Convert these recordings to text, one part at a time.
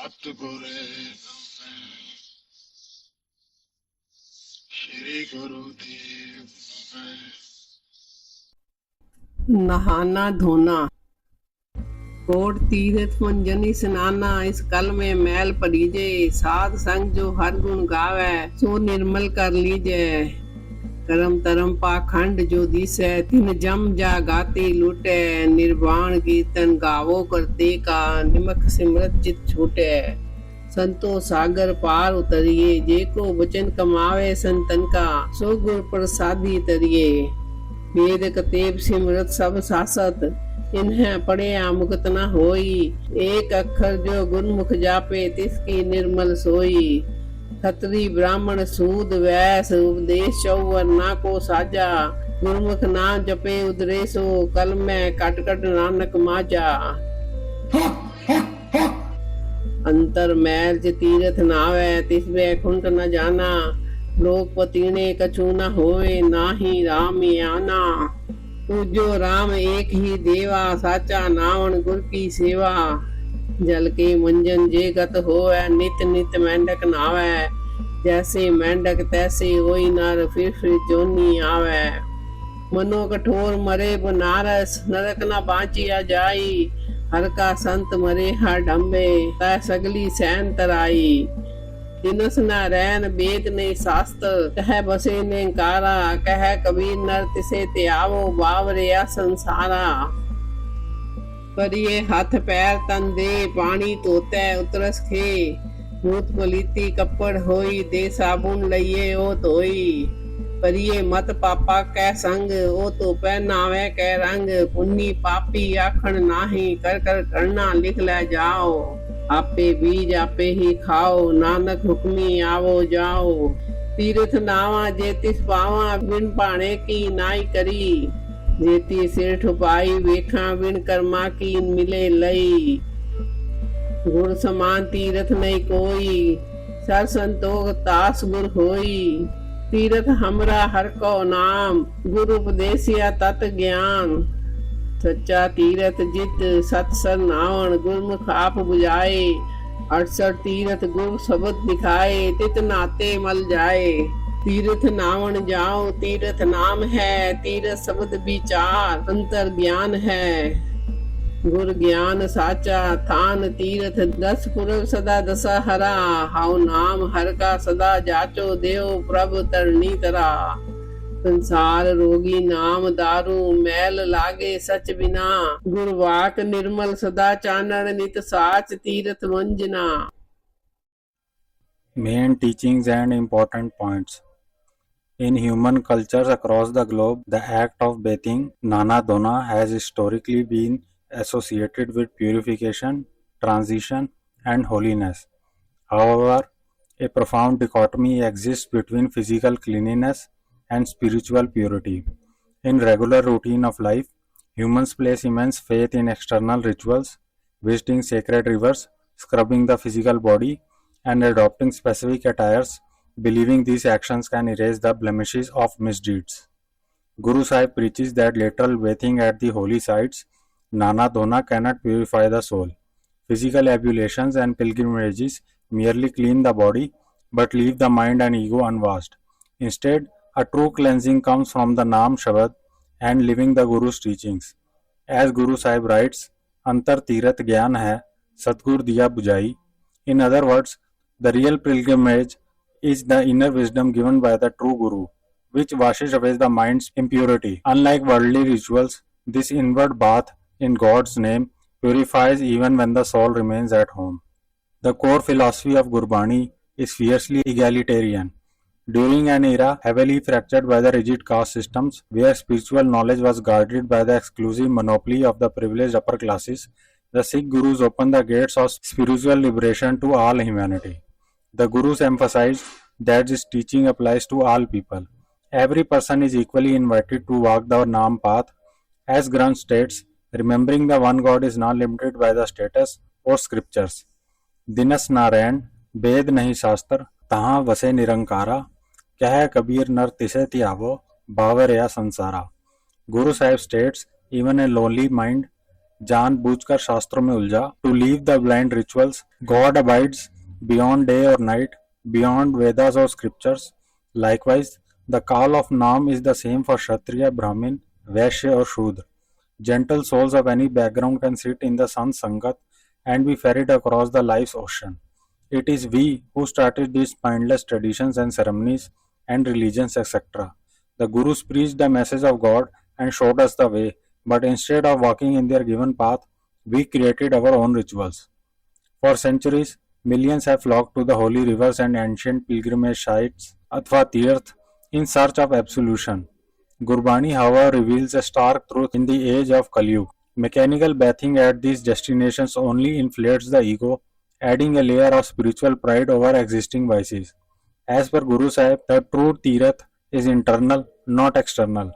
ਸਤਿਗੁਰੇ ਸ਼੍ਰੀ ਗੁਰੂ ਦੇਵ नहाना धोना। कोट तीरथ मंजनी स्नाना, इस कल में मैल परीजे। साध संग जो हर गुण गावे, सो निर्मल कर लीजे। करम तरम पाखंड जो दिसै, तिन जम जा गाती लूटे। निर्वाण कीर्तन गावो करते का, निमक सिमरत चित छूटे। संतो सागर पार उतरिए, जे को वचन कमावे संतन का, सो गुर प्रसादी तरिए। वेद कतेब सिमरत सब सासत, इन्हें पढ़िया मुक्त न होई। एक अक्षर जो गुरमुख जापे, तिसकी निर्मल सोई। खत्री ब्राह्मण सूद वैस, उपदेश चौवर ना को साजा। गुरमुख नाम जपे उदरेसो, कल में कट कट नानक माजा। अंतर मैल च तीरथ नावे, तिस बैकुंठ न जाना। लोक पतीने कछु न होए, नाही राम आना। पूजो राम एक ही देवा, साचा नावन गुर की सेवा। जल के मंजन जे गत होवे, नित नित मेंढक नावे। जैसे मेंढक तैसे होई नर, फिर जोनी आवे। मनो कठोर मरे बनारस, नरक न बाँचिया जाई। हर का संत मरे हर डम्बे, तै सगली सैन तराई। दिनस न रैन वेद नहीं शास्त्र, कह बसे ने कारा। कह कबीर नर तिसे त्यावो, बावरिया संसारा। पर ये हाथ पैर तन दे, पानी तोते उतरस खे। भूत पलीती कपड़ होई, दे साबुन लइये ओ धोई। पर ये मत पापा कै संग, ओ तो पहनावे कै रंग। पुन्नी पापी आखण नाही, कर कर करना लिख ले जाओ। आपे बीज आपे ही खाओ, नानक हुक्मी आवो जाओ। तीरथ नावा जे तिस पावा, बिन पाणे की नाई करी। जेती सिर ठुपाई वेखा, बिन कर्मा की मिले लई। गुर समान तीरथ नहीं कोई, सर संतोख तास गुर होई। तीरथ हमरा हर को नाम, गुरु उपदेसिया तत ज्ञान। सच्चा तीरथ जित सत सर नावण, गुरमुख आप बुझाए। 68 तीरथ गुर शब्द दिखाए, तित नाते मल जाए। तीरथ नावण जाओ तीरथ नाम है, तीरथ शब्द विचार अंतर ज्ञान है। गुर ज्ञान साचा थान तीरथ, 10 पूर्व सदा दशहरा। हाउ नाम हर का सदा जाचो, देव प्रभ तरनी तरा। संसार रोगी नाम दारू, मैल लागे सच बिना। गुरवाक निर्मल सदा चानन, नित साच Tirath मंजना। Main teachings and important points. In human cultures across the globe, the act of bathing, Nana Dhona, has historically been associated with purification, transition, and holiness. However, a profound dichotomy exists between physical cleanliness and spiritual purity. In regular routine of life, humans place immense faith in external rituals, visiting sacred rivers, scrubbing the physical body, and adopting specific attires, believing these actions can erase the blemishes of misdeeds. Guru Sahib preaches that literal bathing at the holy sites, Nana Dhona, cannot purify the soul. Physical ablutions and pilgrimages merely clean the body, but leave the mind and ego unwashed. Instead, a true cleansing comes from the Naam Shabad and living the Guru's teachings. As Guru Sahib writes, Antar Tirath Gyan hai, Satgur diya bujai. In other words, the real pilgrimage is the inner wisdom given by the true Guru, which washes away the mind's impurity. Unlike worldly rituals, this inward bath in God's name purifies even when the soul remains at home. The core philosophy of Gurbani is fiercely egalitarian. During an era heavily fractured by the rigid caste systems, where spiritual knowledge was guarded by the exclusive monopoly of the privileged upper classes, the Sikh Gurus opened the gates of spiritual liberation to all humanity. The Gurus emphasized that this teaching applies to all people. Every person is equally invited to walk the Naam path. As Granth states, remembering the one God is not limited by the status or scriptures. Dinas Narayan, Ved nahi Shastra, Taha vase Nirankara, कह कबीर नर तिसे त्यावो, बावर या संसारा. Guru Sahib states, even a lowly mind जानबूझकर शास्त्रों में उलझा, to leave the blind rituals. God abides beyond day or night, beyond Vedas or scriptures. Likewise, the call of Naam is the same for Kshatriya, Brahmin, Vaishya or Shudra. Gentle souls of any background can sit in the sun's sangat and be ferried across the life's ocean. It is we who started these mindless traditions and ceremonies and religions, etc. The Gurus preached the message of God and showed us the way, but instead of walking in their given path, we created our own rituals. For centuries, millions have flocked to the holy rivers and ancient pilgrimage sites, Athva Tirth, in search of absolution. Gurbani, however, reveals a stark truth in the age of Kali Yuga. Mechanical bathing at these destinations only inflates the ego, adding a layer of spiritual pride over existing vices. As per Guru Sahib, the true Tirath is internal, not external.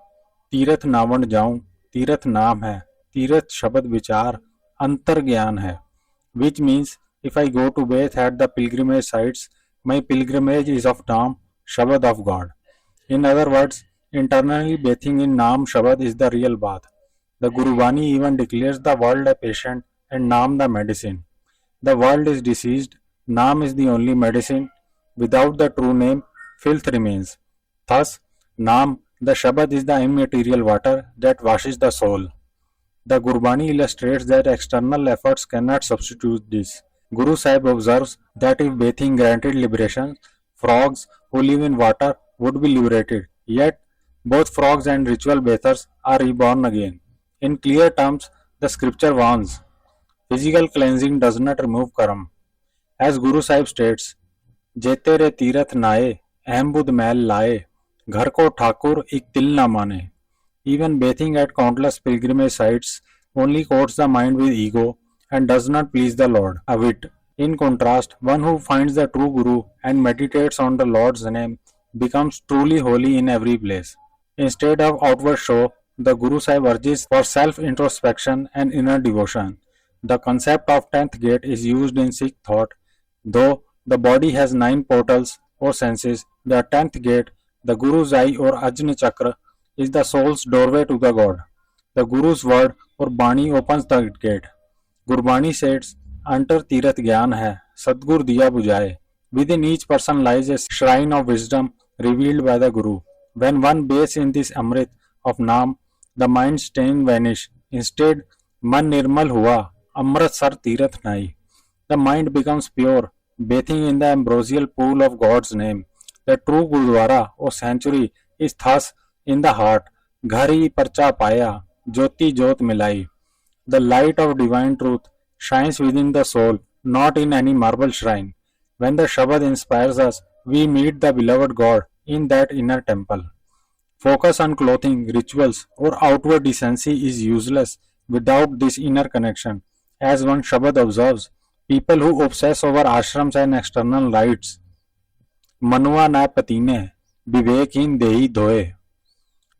Tirath नावण जाऊं, तीरथ नाम है, तीरथ शब्द विचार, अंतर ज्ञान है. Which means, if I go to bathe at the pilgrimage sites, my pilgrimage is of Naam, Shabad of God. In other words, internally bathing in Naam Shabad is the real bath. The Gurubani even declares the world a patient and Naam the medicine. The world is diseased, Naam is the only medicine. Without the true name, filth remains. Thus, Naam, the Shabad, is the immaterial water that washes the soul. The Gurbani illustrates that external efforts cannot substitute this. Guru Sahib observes that if bathing granted liberation, frogs who live in water would be liberated. Yet, both frogs and ritual bathers are reborn again. In clear terms, the scripture warns, physical cleansing does not remove karma. As Guru Sahib states, जेते रे तीरथ नाए, अहम बुध मैल लाए, घर को ठाकुर एक तिल न माने. Even bathing at countless pilgrimage sites only coats the mind with ego and does not please the Lord. Avit. In contrast, one who finds the true Guru and meditates on the Lord's name becomes truly holy in every place. Instead of outward show, the Guru Sahib urges for self-introspection and inner devotion. The concept of 10th gate is used in Sikh thought. Though the body has 9 portals or senses, the 10th gate, the Guru's eye or Ajna Chakra, is the soul's doorway to the God. The Guru's word or Bani opens the gate. Gurbani says, Antar Tirath Gyan hai, Sadgur Diya Bujaye. Within each person lies a shrine of wisdom revealed by the Guru. When one bathes in this Amrit of Naam, the mind's stain vanish. Instead, Man Nirmal Hua, Amrit Sar Tirath Nai. The mind becomes pure, bathing in the ambrosial pool of God's name. The true Gurdwara or sanctuary is thus in the heart. Ghari parcha paya, jyoti jyot milai. The light of divine truth shines within the soul, not in any marble shrine. When the Shabad inspires us, we meet the beloved God in that inner temple. Focus on clothing, rituals, or outward decency is useless without this inner connection. As one Shabad observes, people who obsess over ashrams and external rites, Manua na patine, Vivekhin dehi dhoe.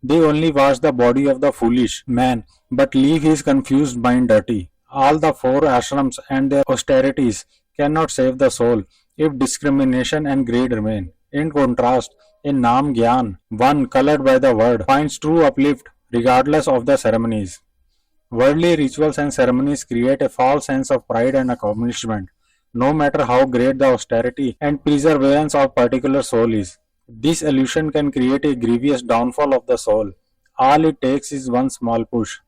They only wash the body of the foolish man, but leave his confused mind dirty. All the 4 ashrams and their austerities cannot save the soul if discrimination and greed remain. In contrast, in Naam Gyan, one colored by the word finds true uplift regardless of the ceremonies. Worldly rituals and ceremonies create a false sense of pride and accomplishment, no matter how great the austerity and perseverance of particular soul is. This illusion can create a grievous downfall of the soul. All it takes is one small push.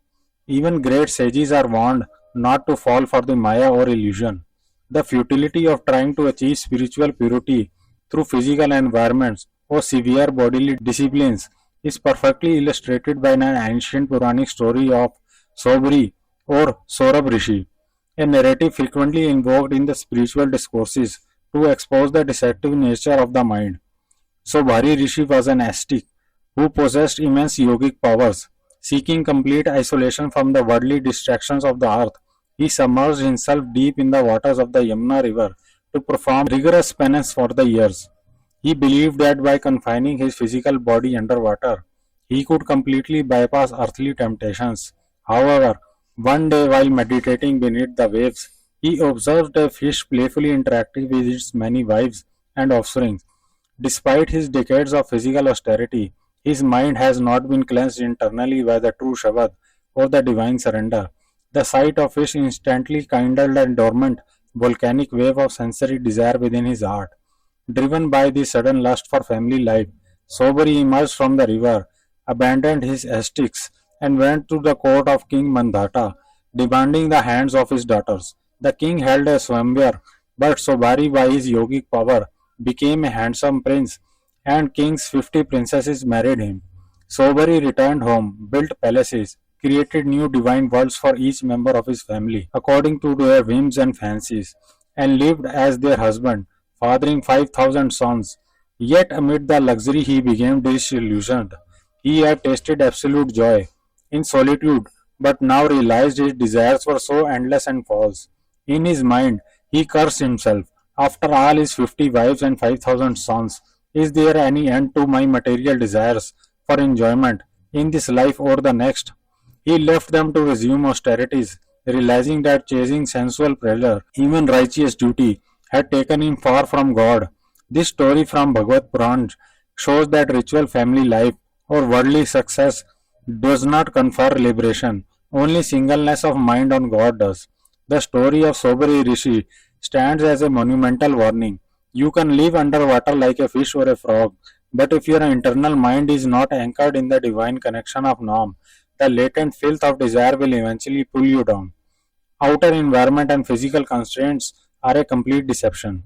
Even great sages are warned not to fall for the Maya or illusion. The futility of trying to achieve spiritual purity through physical environments or severe bodily disciplines is perfectly illustrated by an ancient Puranic story of Sobri or Saurabh Rishi, a narrative frequently invoked in the spiritual discourses to expose the deceptive nature of the mind. Sobhari Rishi was an ascetic who possessed immense yogic powers. Seeking complete isolation from the worldly distractions of the earth, he submerged himself deep in the waters of the Yamuna river to perform rigorous penance for the years. He believed that by confining his physical body underwater, he could completely bypass earthly temptations. However, one day while meditating beneath the waves, he observed a fish playfully interacting with its many wives and offspring. Despite his decades of physical austerity, his mind has not been cleansed internally by the true Shabad or the divine surrender. The sight of fish instantly kindled a dormant volcanic wave of sensory desire within his heart. Driven by the sudden lust for family life, Sobari emerged from the river, abandoned his estates, and went to the court of King Mandhata, demanding the hands of his daughters. The king held a swamvar, but Sobari, by his yogic power, became a handsome prince, and king's 50 princesses married him. Sobari returned home, built palaces, created new divine worlds for each member of his family, according to their whims and fancies, and lived as their husband, fathering 5,000 sons. Yet amid the luxury he became disillusioned. He had tasted absolute joy in solitude, but now realized his desires were so endless and false. In his mind, he cursed himself. After all his 50 wives and 5,000 sons, is there any end to my material desires for enjoyment in this life or the next? He left them to resume austerities, realizing that chasing sensual pleasure, even righteous duty, had taken him far from God. This story from Bhagavad Puran shows that ritual family life or worldly success does not confer liberation, only singleness of mind on God does. The story of Sobari Rishi stands as a monumental warning. You can live underwater like a fish or a frog, but if your internal mind is not anchored in the divine connection of Nam, the latent filth of desire will eventually pull you down. Outer environment and physical constraints are a complete deception.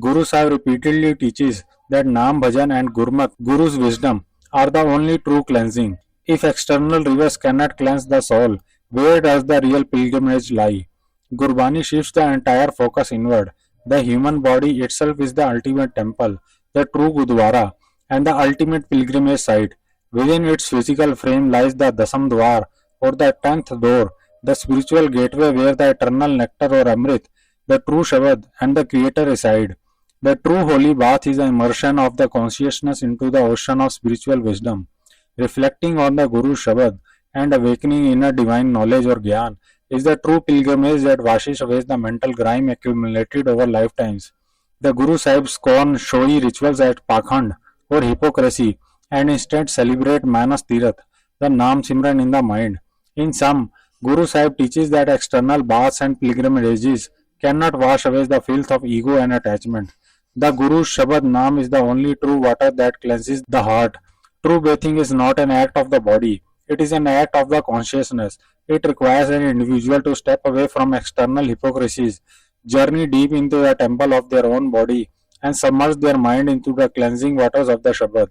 Guru Sahib repeatedly teaches that Nam Bhajan and Gurmat, Guru's wisdom, are the only true cleansing. If external rivers cannot cleanse the soul, where does the real pilgrimage lie? Gurbani shifts the entire focus inward. The human body itself is the ultimate temple, the true Gurdwara, and the ultimate pilgrimage site. Within its physical frame lies the Dasam Dwar, or the 10th door, the spiritual gateway where the eternal nectar or Amrit, the true Shabad, and the Creator reside. The true holy bath is the immersion of the consciousness into the ocean of spiritual wisdom. Reflecting on the Guru's Shabad and awakening inner divine knowledge or Gyan is the true pilgrimage that washes away the mental grime accumulated over lifetimes. The Guru Sahib scorn showy rituals at Pakhand or hypocrisy and instead celebrate Manas Tirath, the Nam Simran in the mind. In sum, Guru Sahib teaches that external baths and pilgrimages cannot wash away the filth of ego and attachment. The Guru's Shabad Nam is the only true water that cleanses the heart. True bathing is not an act of the body, it is an act of the consciousness. It requires an individual to step away from external hypocrisies, journey deep into the temple of their own body, and submerge their mind into the cleansing waters of the Shabad.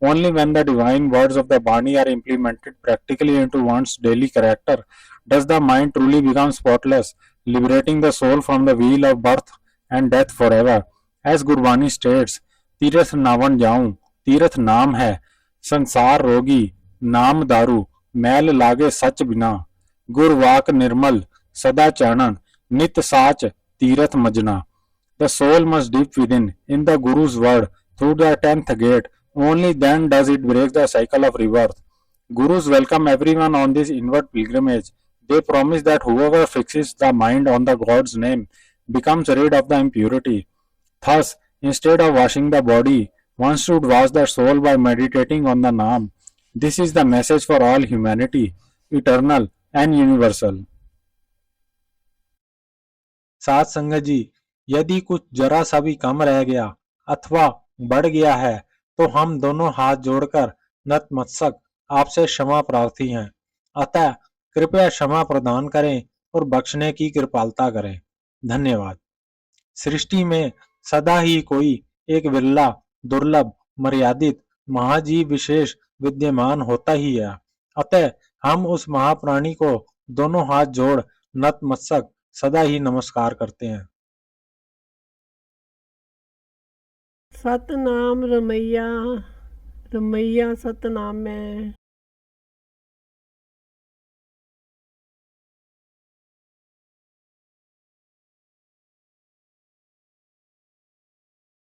Only when the divine words of the Bani are implemented practically into one's daily character does the mind truly become spotless, liberating the soul from the wheel of birth and death forever. As Gurbani states, Tirath नावन जाऊं, तीरथ नाम है, संसार रोगी, नाम दारू, मैल लागे सच बिना, गुरवाक निर्मल, सदा चानन, नित साच, Tirath मजना. The soul must dip within, in the Guru's word, through the 10th gate. Only then does it break the cycle of rebirth. Gurus welcome everyone on this inward pilgrimage. They promise that whoever fixes the mind on the God's name becomes rid of the impurity. Thus, instead of washing the body, one should wash the soul by meditating on the Naam. This is the message for all humanity, eternal and universal. साथ संगत जी, यदि कुछ जरा सा भी कम रह गया अथवा बढ़ गया है तो हम दोनों हाथ जोड़कर नतमस्तक आपसे क्षमा प्रार्थी हैं। अतः कृपया क्षमा प्रदान करें और बख्शने की कृपालता करें। धन्यवाद। सृष्टि में सदा ही कोई एक विरला, दुर्लभ, मर्यादित, महाजीव विशेष विद्यमान होता ही है। अतः हम उस महाप्राणी को दोनों हाथ जोड़ नतमस्तक सदा ही नमस्कार करते हैं। सतनाम रमैया, रमैया सतनाम है।